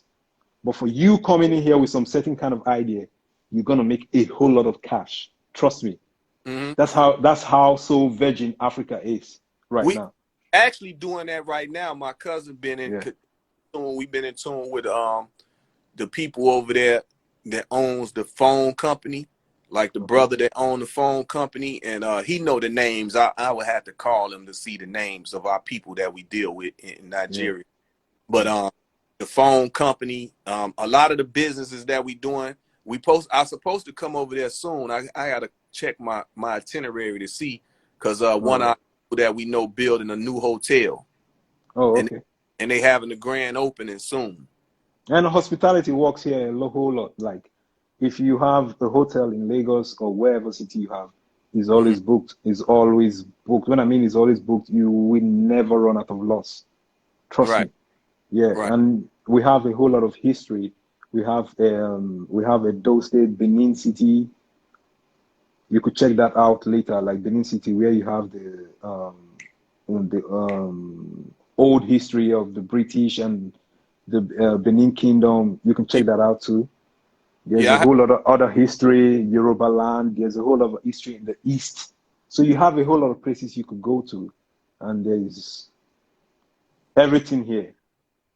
But for you coming in here with some certain kind of idea, you're gonna make a whole lot of cash. Trust me. Mm-hmm. That's how so virgin Africa is right We now. actually doing that right now. My cousin been in Yeah. tune. We've been in tune with the people over there that owns the phone company, like the Okay. brother that owned the phone company, and he know the names. I would have to call him to see the names of our people that we deal with in Yeah. Nigeria. But Yeah. the phone company, a lot of the businesses that we doing, I'm supposed to come over there soon. I gotta check my itinerary to see, because All one of right. our people that we know building a new hotel, Oh, and okay. they having the grand opening soon. And hospitality works here a whole lot. Like if you have a hotel in Lagos or wherever city you have, is Mm-hmm. always booked. Is always booked. When I mean is always booked, you will never run out of loss. Trust Right, me. Yeah. right. And we have a whole lot of history. We have a Edo State, Benin City. You could check that out later, like Benin City, where you have the old history of the British and the Benin Kingdom. You can Yeah, check that out too. There's a yeah. whole lot of other history, Yoruba land. There's a whole lot of history in the East. So you have a whole lot of places you could go to, and there's everything here.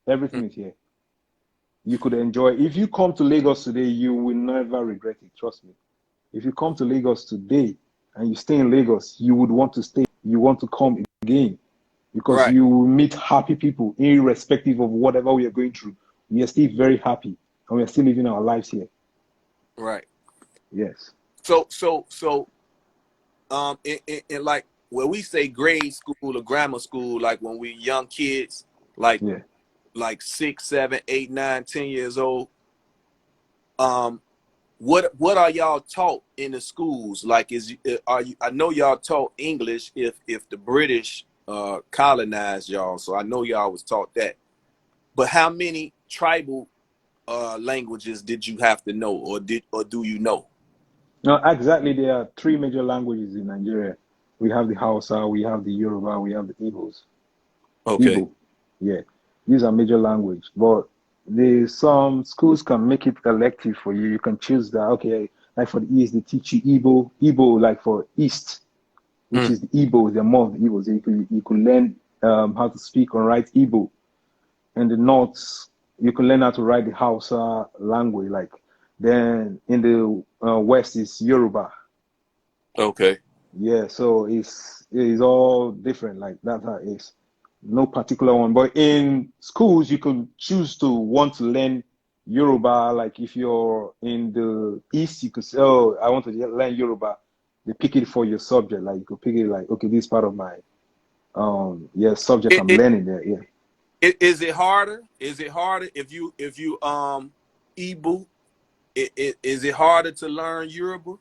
Mm. Everything is here. You could enjoy. If you come to Lagos today, you will never regret it. Trust me. If you come to Lagos today and you stay in Lagos, you would want to stay. You want to come again because Right, you will meet happy people, irrespective of whatever we are going through. We are still very happy and we are still living our lives here. right. Yes. So, in like where we say grade school or grammar school, like when we young kids, like Yeah. 6, 7, 8, 9, 10 years old, um, what are y'all taught in the schools? Like, are you? I know y'all taught English if the British colonized y'all, so I know y'all was taught that. But how many tribal languages did you have to know, or do you know? No, exactly. There are three major languages in Nigeria. We have the Hausa, we have the Yoruba, we have the Igbos. Okay. Igbo. Yeah. These are major language. But some schools can make it elective for you. You can choose that, okay, like for the East, they teach you Igbo like for East, which Mm. is the Igbo, the more of the Igbos. You could learn how to speak and write Igbo. And the North, you can learn how to write the Hausa language. Like then in the West is Yoruba. Okay. Yeah, so it's all different. Like that's how it is. No particular one. But in schools, you can choose to want to learn Yoruba. Like if you're in the East, you could say, "Oh, I want to learn Yoruba." They pick it for your subject. Like you could pick it like, "Okay, this is part of my subject It, I'm it, learning there." Yeah. is it harder? Is it harder if you Igbo? Is it harder to learn Yoruba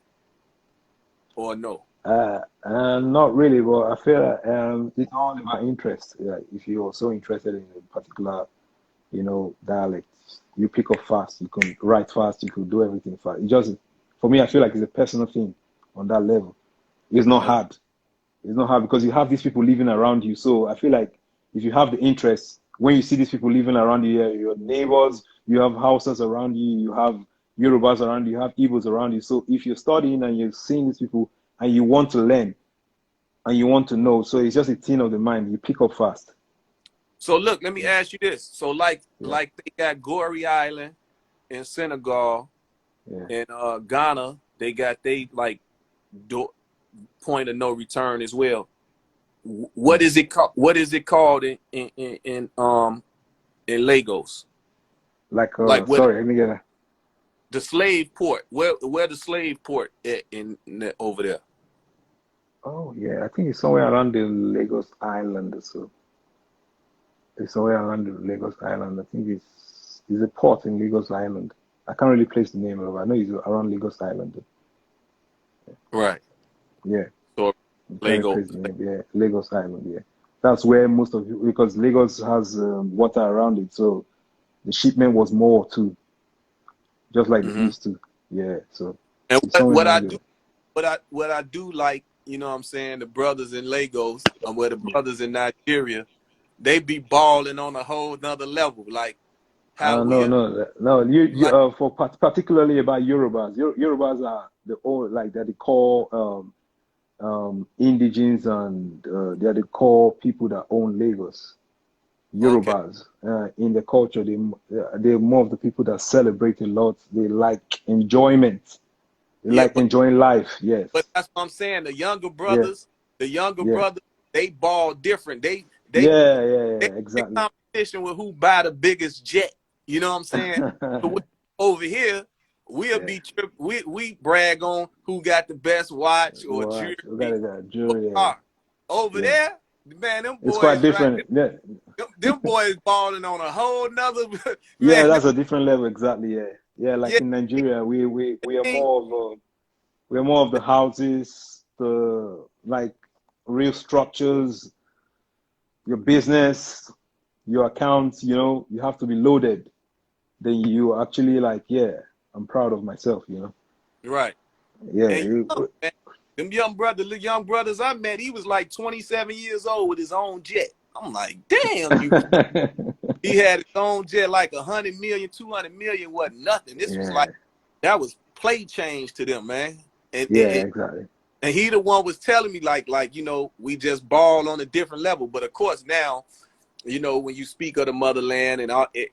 or no? Not really, but I feel it's all about interest. Like if you're so interested in a particular, dialect, you pick up fast. You can write fast. You can do everything fast. It just, for me, I feel like it's a personal thing on that level. It's not Oh, hard. It's not hard because you have these people living around you. So I feel like if you have the interest, when you see these people living around you, your neighbors, you have houses around you, you have Yorubas around you, you have Igbos around you. So if you're studying and you're seeing these people and you want to learn and you want to know, so it's just a thing of the mind. You pick up fast. so look, let me Yeah, ask you this. So yeah, like they got Goree Island in Senegal yeah. and Ghana, they got like do, point of no return as well. What Mm. is it called? What is it called in Lagos? Like, Like where sorry, let me get that. the slave port? Where the slave port at over there? Oh, yeah, I think it's somewhere around the Lagos Island. So it's somewhere around the Lagos Island. I think it's a port in Lagos Island. I can't really place the name of it. I know it's around Lagos Island. Right. Yeah, So I can't really Lagos. place the name. Yeah, Lagos Island. Yeah, that's where most of because Lagos has water around it. So the shipment was more too, just like the Mm-hmm. East too. Yeah, so And it's something what I like do, what I do like, you know what I'm saying, the brothers in Lagos, where the brothers in Nigeria, they be balling on a whole nother level. Like how no, we are, no. You like, for particularly about Yorubas. Yorubas are the old like that they call indigenes, and they're the core people that own Lagos. okay, Yorubas in the culture, they're more of the people that celebrate a lot. They like enjoyment. They yeah, like enjoying life. but Yes. that's what I'm saying. Yeah. The younger Yeah. brothers, they ball different. They Yeah. they in Exactly. competition with who buy the biggest jet. You know what I'm saying? So over here, we'll Yeah. be we brag on who got the best watch or What? We jewelry gotta go. or Jury. Yeah. car. Over Yeah. there, man, them It's quite boys right, different. Yeah. them boys balling on a whole nother Yeah, man. that's a different level. Exactly. Yeah. Yeah. Like Yeah, in Nigeria, we are they, more of we're more of the houses, the like real structures, your business, your accounts, you have to be loaded. Then you actually like, yeah, I'm proud of myself. right. Yeah, And man, them the young brothers I met, he was like 27 years old with his own jet. I'm like, damn, he had his own jet, like 100 million, 200 million, wasn't nothing. This was like, yeah, that was play change to them, man. And yeah, exactly. and he the one was telling me like, we just ball on a different level. But of course now, when you speak of the motherland and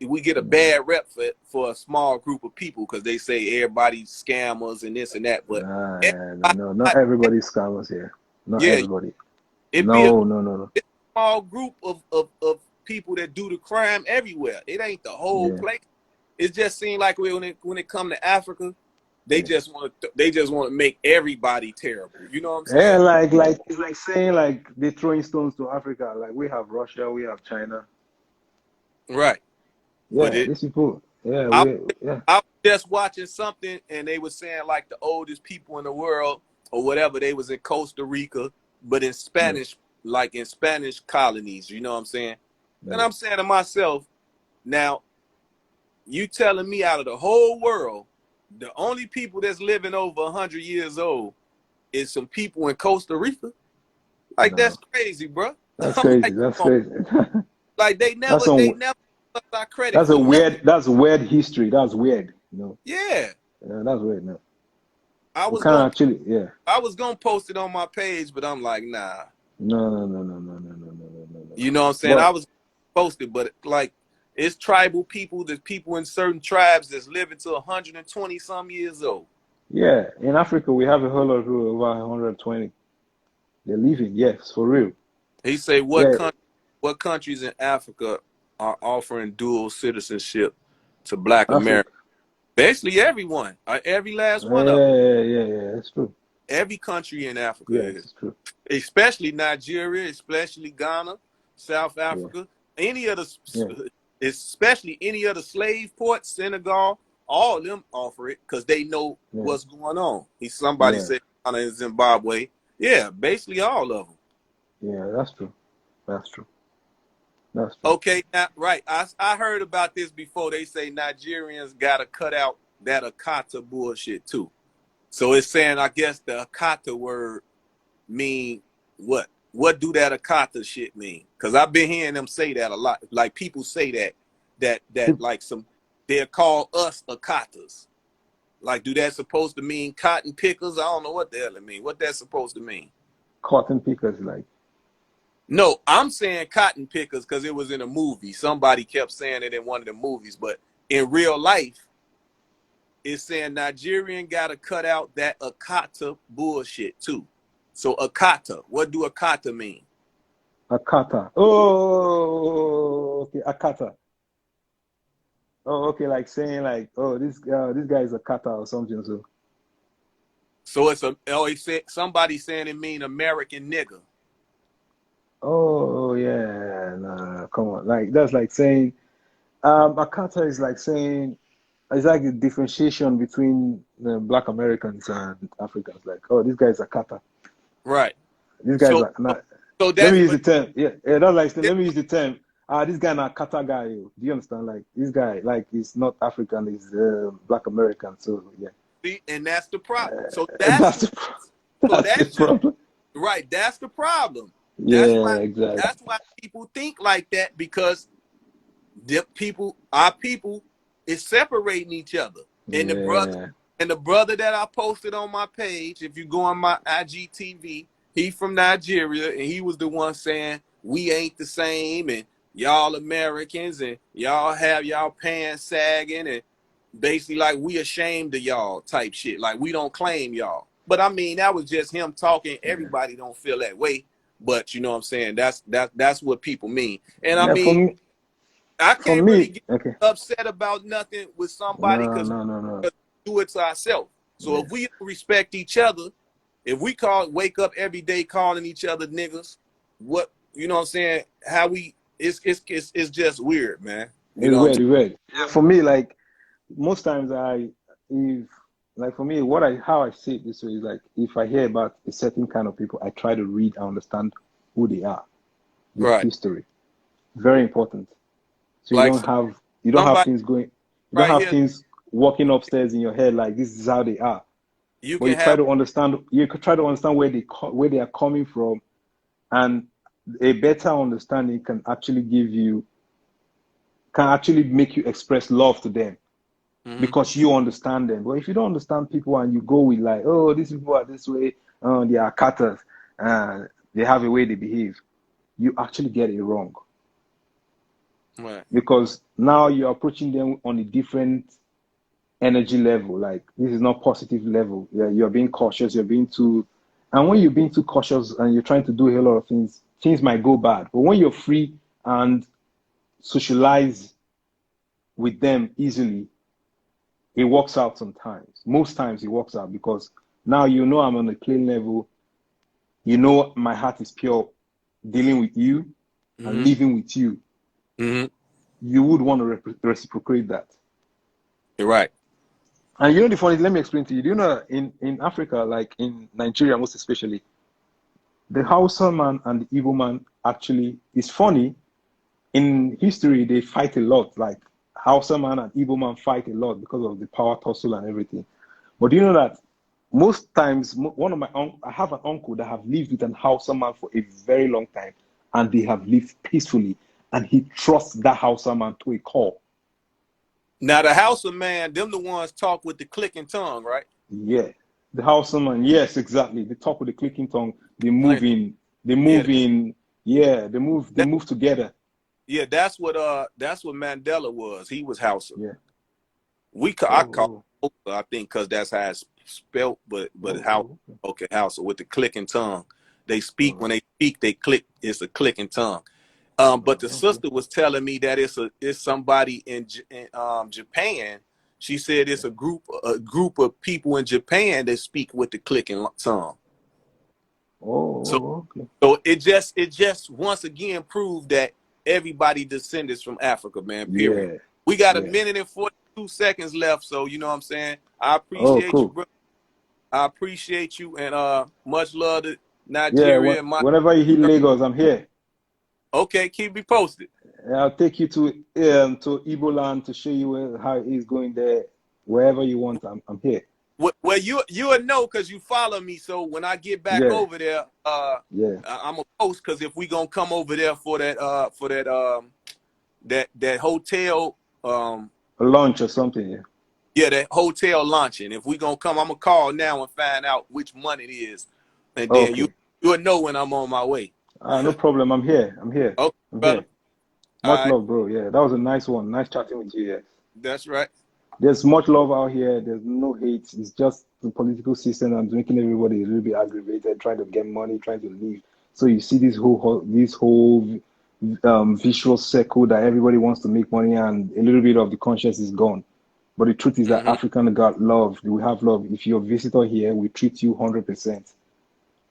we get a bad rep for a small group of people because they say everybody's scammers and this and that. But No, not everybody's scammers here. Not yeah, everybody. it be a No. small group of people that do the crime everywhere. It ain't the whole Yeah, place. It just seems like when it come to Africa, they yeah. just want to make everybody terrible. You know what I'm Yeah, saying? like it's like saying like they're throwing stones to Africa. Like we have Russia, we have China. Right. But Yeah, these people. Yeah, I yeah. I was just watching something and they were saying like the oldest people in the world or whatever. They was in Costa Rica, but in Yeah, Spanish, like in Spanish colonies. You know what I'm saying? And yeah. I'm saying to myself, now you telling me out of the whole world, the only people that's living over 100 years old is some people in Costa Rica? Like that's No, crazy, bro. that's I'm crazy. like, That's come on. crazy. Like That's they some. never give us our credit That's for a nothing. weird. That's weird history. That's weird. Yeah, Yeah, that's weird. No, I we was can't gonna actually. Yeah. I was gonna post it on my page, but I'm like, nah. No. You know what I'm saying? I But was posted, but like it's tribal people, there's people in certain tribes that's living to 120 some years old. yeah, in Africa we have a whole lot of people over 120. They're leaving. Yes, for real. He say Yeah, what countries in Africa are offering dual citizenship to Black Africa. Americans? Basically everyone, every last one of them. Yeah. That's true. Every country in Africa Yes, is, it's true. especially Nigeria, especially Ghana, South Yeah, Africa, any of yeah, the, especially any of the slave ports, Senegal, all of them offer it because they know yeah, what's going on. Somebody yeah, said Ghana and Zimbabwe. Yeah, basically all of them. yeah. That's true. That's true. That's true. Okay, now, right. I heard about this before. They say Nigerians got to cut out that Akata bullshit too. So it's saying, I guess the Akata word mean what? What do that Akata shit mean? Because I've been hearing them say that a lot. Like people say that like they're called us Akatas. Like, do that supposed to mean cotton pickers? I don't know what the hell it mean. What that's supposed to mean? Cotton pickers, like. No, I'm saying cotton pickers because it was in a movie. Somebody kept saying it in one of the movies, but in real life, it's saying Nigerian got to cut out that Akata bullshit too. So Akata, what do Akata mean? Akata. Oh, okay, Akata. Oh, okay, like saying like, oh, this guy is a kata or something. So, So he said somebody saying it mean American nigga. oh yeah, no, come on, like that's like saying, Akata is like saying, it's like a differentiation between the Black Americans and Africans. Like, oh, this guy is a kata. Right. These guys So are not. so Let me that's use the but term. Yeah, that's like let me use the term. this guy not Kata guy. Do you understand? Like this guy, like he's not African, he's Black American. So yeah, See, and that's the problem. So that's that's the so that's the that's just problem. right. That's the problem. That's Yeah, why exactly. that's why people think like that, because our people is separating each other. And Yeah, the brother that I posted on my page, if you go on my IGTV, he from Nigeria, and he was the one saying we ain't the same, and y'all Americans, and y'all have y'all pants sagging, and basically like we ashamed of y'all type shit. Like we don't claim y'all. But I mean, that was just him talking. Everybody don't feel that way. But you know what I'm saying? That's what people mean. And I yeah. mean, I For can't really me, get okay. upset about nothing with somebody No, because no, no, no. we do it to ourselves. So Yeah. if we respect each other, if we wake up every day calling each other niggas, what you know what I'm saying? How we it's just weird, man. You It's know what I'm weird, saying? it's weird. Yeah, for me, like most times if like for me, how I see it this way is like if I hear about a certain kind of people, I try to read and understand who they are, their Right. history. Very important. So Like you don't have somebody things going, you don't right have here, things walking upstairs in your head like this is how they are. you But can have you could try to understand where they are coming from, and a better understanding can actually make you express love to them because you understand them. But if you don't understand people and you go with like, oh, these people are this way, they are cutters, they have a way they behave, you actually get it wrong right. because now you're approaching them on a different energy level. Like this is not positive level. You're being cautious. And when you're being too cautious and you're trying to do a lot of things, things might go bad. But when you're free and socialize with them easily, it works out sometimes. Most times it works out because now you know I'm on a clean level. You know my heart is pure dealing with you and living with you. You would want to reciprocate that. You're right. And you know the funny, let me explain to you. Do you know in Africa, like in Nigeria most especially, the Hausa man and the Igbo man actually is funny. In history, they fight a lot. Like Hausa man and Igbo man fight a lot because of the power tussle and everything. But do you know that most times, I have an uncle that have lived with an Hausa man for a very long time, and they have lived peacefully, and he trusts that Hausa man to a core. Now the house of man, them the ones talk with the clicking tongue, right? Yeah, the Hausa man. Yes, exactly. They talk with the clicking tongue. They move Like, in. They yeah, move in. Yeah, they move. They that, move together. yeah, that's what Mandela was. He was Hausa. Yeah. I call Oh, it Hausa, I think, because that's how it's spelt, but how oh, oh, okay, Hausa with the clicking tongue. They all speak when right. they speak, they click. It's a clicking tongue. But the Okay. sister was telling me that it's somebody in Japan. She said it's a group of people in Japan that speak with the clicking tongue. So Okay. it just once again proved that everybody descended from Africa, man. Period. Yeah. We got a Yeah. minute and 42 seconds left, so you know what I'm saying. I Oh, appreciate you, cool. bro. I appreciate you, and much love to Yeah. Nigeria and my. Whenever you hit Lagos, I'm here. Okay, keep me posted. I'll take you to Igbo land to show you how it is going there. Wherever you want, I'm here. Well, you will know because you follow me. So when I get back Yeah. over there, Yeah. I'm a post because if we gonna come over there for that hotel, A lunch or something. Yeah. yeah, that hotel luncheon. If we gonna come, I'm gonna call now and find out which month it is, and then Okay. you'll know when I'm on my way. No problem. I'm here. I'm here. Okay, I'm brother. here. All Much right, love, bro. Yeah, that was a nice one. Nice chatting with you. Yeah. that's right. There's much love out here. There's no hate. It's just the political system that's making everybody a little bit aggravated, trying to get money, trying to leave. So you see this whole visual circle that everybody wants to make money, and a little bit of the conscience is gone. But the truth is that African got love. We have love. If you're a visitor here, we treat you 100%.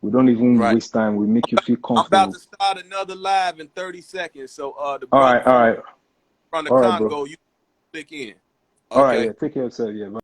We don't even Right. waste time. We make you feel I'm about comfortable. to start another live in 30 seconds. So the All brother right, all right, from the all right, bro. Congo, you click in. All right, Okay. yeah. Take care of yourself. Yeah. Bye.